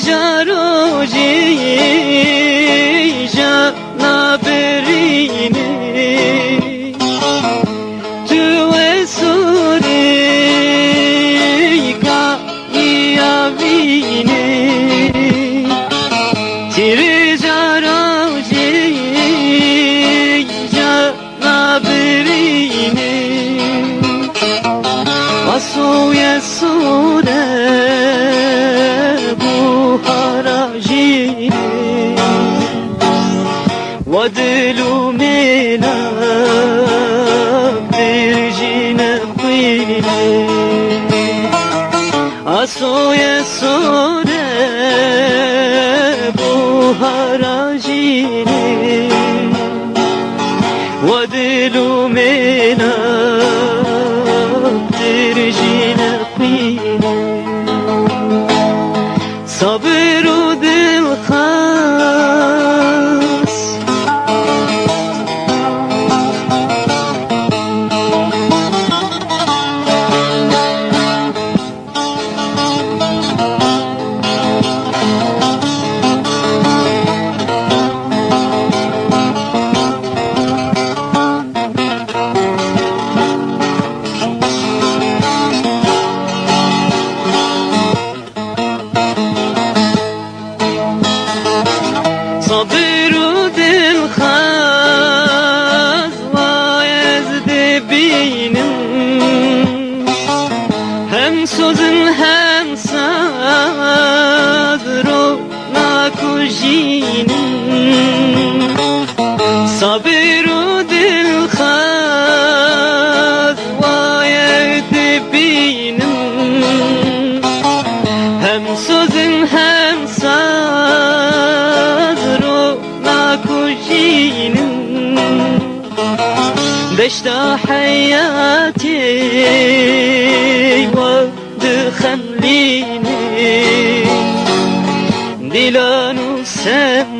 jaroji janaberini tu esuri ka iavini tiri jaroji janaberini asu yesure ودلو منا برجينا قيلي أسو يسور بوهراجيني ودلو منا برجينا قيلي صبر ودل صبر ودل خاز ويزد بينم hem sözün hem sadro nakujinin sabır udil khaz vayed binin hem sözün hem sadro nakujinin بشتا حياتي ودخليني دلانو سم